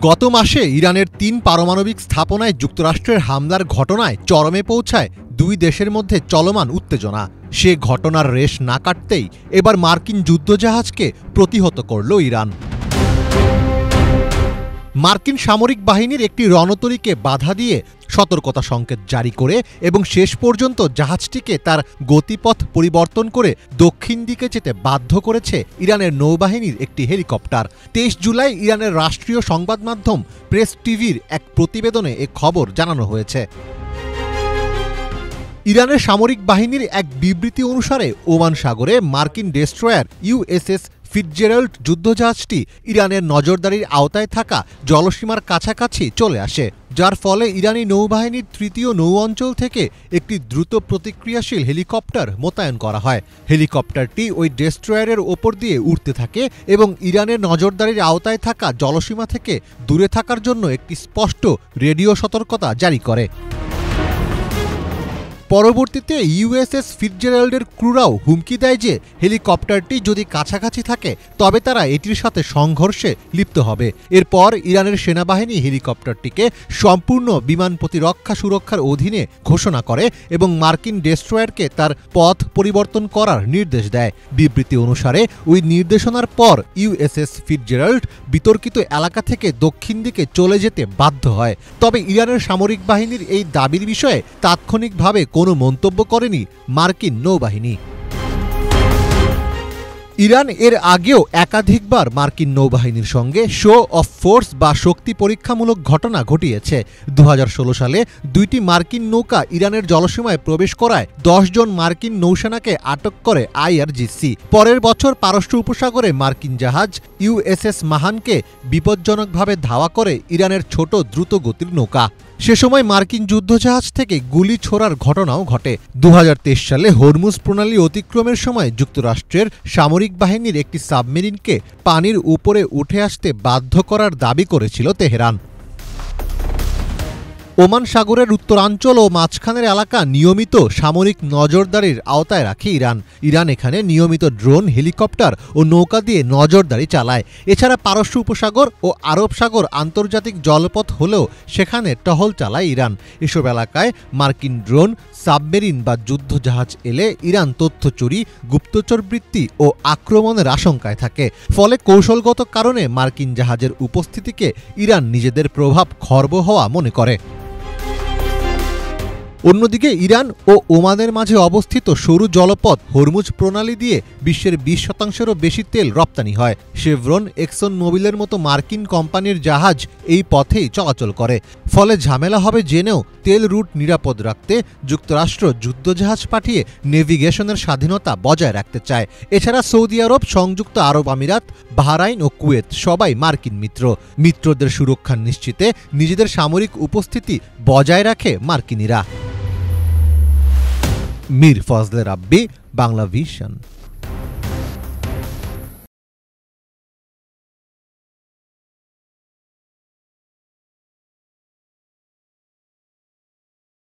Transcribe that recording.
গত মাসে ইরানের ৩ পারমাণবিক স্থাপনায় যুক্তরাষ্ট্রের হামলার ঘটনায় চরমে পৌঁছায় দুই দেশের মধ্যে চলমান উত্তেজনা। সে ঘটনার রেশ না কাটতেই এবার মার্কিন যুদ্ধজাহাজকে প্রতিহত করল ইরান। মার্কিন সামরিক বাহিনীর একটি রণতরীকে বাধা দিয়ে সতর্কতা সংকেত জারি করে এবং শেষ পর্যন্ত জাহাজটিকে তার গতিপথ পরিবর্তন করে দক্ষিণ দিকে যেতে বাধ্য করেছে ইরানের নৌবাহিনীর একটি হেলিকপ্টার। ২৩ জুলাই ইরানের রাষ্ট্রীয় সংবাদ মাধ্যম প্রেস টিভির এক প্রতিবেদনে এ খবর জানানো হয়েছে। ইরানের সামরিক বাহিনীর এক বিবৃতি অনুসারে ওমান সাগরে মার্কিন ডেস্ট্রয়ার ইউএসএস ফিটজেরাল্ড যুদ্ধজাহাজটি ইরানের নজরদারির আওতায় থাকা জলসীমার কাছাকাছি চলে আসে, যার ফলে ইরানি নৌবাহিনীর তৃতীয় নৌ অঞ্চল থেকে একটি দ্রুত প্রতিক্রিয়াশীল হেলিকপ্টার মোতায়েন করা হয়। হেলিকপ্টারটি ওই ডেস্ট্রয়ারের ওপর দিয়ে উড়তে থাকে এবং ইরানের নজরদারির আওতায় থাকা জলসীমা থেকে দূরে থাকার জন্য একটি স্পষ্ট রেডিও সতর্কতা জারি করে। পরবর্তীতে ইউএসএস ফিটজেরাল্ডের ক্রুরাও হুমকি দেয় যে হেলিকপ্টারটি যদি কাছাকাছি থাকে তবে তারা এটির সাথে সংঘর্ষে লিপ্ত হবে। এরপর ইরানের সেনাবাহিনী হেলিকপ্টারটিকে সম্পূর্ণ বিমান প্রতিরক্ষা সুরক্ষার অধীনে ঘোষণা করে এবং মার্কিন ডেস্ট্রয়ারকে তার পথ পরিবর্তন করার নির্দেশ দেয়। বিবৃতি অনুসারে ওই নির্দেশনার পর ইউএসএস ফিটজেরাল্ড বিতর্কিত এলাকা থেকে দক্ষিণ দিকে চলে যেতে বাধ্য হয়। তবে ইরানের সামরিক বাহিনীর এই দাবির বিষয়ে তাৎক্ষণিকভাবে কোনো মন্তব্য করেনি মার্কিন নৌবাহিনী। ইরান এর আগেও একাধিকবার মার্কিন নৌবাহিনীর সঙ্গে শো অফ ফোর্স বা শক্তি পরীক্ষামূলক ঘটনা ঘটিয়েছে। ২০১৬ সালে দুইটি মার্কিন নৌকা ইরানের জলসীমায় প্রবেশ করায় ১০ জন মার্কিন নৌসেনাকে আটক করে আইআরজিসি। পরের বছর পারস্য উপসাগরে মার্কিন জাহাজ ইউএসএস মাহানকে বিপজ্জনকভাবে ধাওয়া করে ইরানের ছোট দ্রুতগতির নৌকা। সে সময় মার্কিন যুদ্ধজাহাজ থেকে গুলি ছোড়ার ঘটনাও ঘটে। ২০২৩ সালে হরমুজ প্রণালী অতিক্রমের সময় যুক্তরাষ্ট্রের সামরিক বাহিনীর একটি সাবমেরিনকে পানির উপরে উঠে আসতে বাধ্য করার দাবি করেছিল তেহরান। ওমান সাগরের উত্তরাঞ্চল ও মাঝখানের এলাকা নিয়মিত সামরিক নজরদারির আওতায় রাখে ইরান। ইরান এখানে নিয়মিত ড্রোন, হেলিকপ্টার ও নৌকা দিয়ে নজরদারি চালায়। এছাড়া পারস্য উপসাগর ও আরব সাগর আন্তর্জাতিক জলপথ হলেও সেখানে টহল চালায় ইরান। এসব এলাকায় মার্কিন ড্রোন, সাবমেরিন বা যুদ্ধজাহাজ এলে ইরান তথ্য চুরি, গুপ্তচরবৃত্তি ও আক্রমণের আশঙ্কায় থাকে। ফলে কৌশলগত কারণে মার্কিন জাহাজের উপস্থিতিকে ইরান নিজেদের প্রভাব খর্ব হওয়া মনে করে। অন্যদিকে ইরান ও ওমানের মাঝে অবস্থিত সরু জলপথ হরমুজ প্রণালী দিয়ে বিশ্বের ২০%-রও বেশি তেল রপ্তানি হয়। শেভরন, এক্সন মোবিলের মতো মার্কিন কোম্পানির জাহাজ এই পথেই চলাচল করে। ফলে ঝামেলা হবে জেনেও তেল রুট নিরাপদ রাখতে যুক্তরাষ্ট্র যুদ্ধজাহাজ পাঠিয়ে নেভিগেশনের স্বাধীনতা বজায় রাখতে চায়। এছাড়া সৌদি আরব, সংযুক্ত আরব আমিরাত, বাহরাইন ও কুয়েত সবাই মার্কিন মিত্র। মিত্রদের সুরক্ষা নিশ্চিতে নিজেদের সামরিক উপস্থিতি বজায় রাখে মার্কিনিরা। মীর ফজলে রাব্বি, বাংলা ভিশন।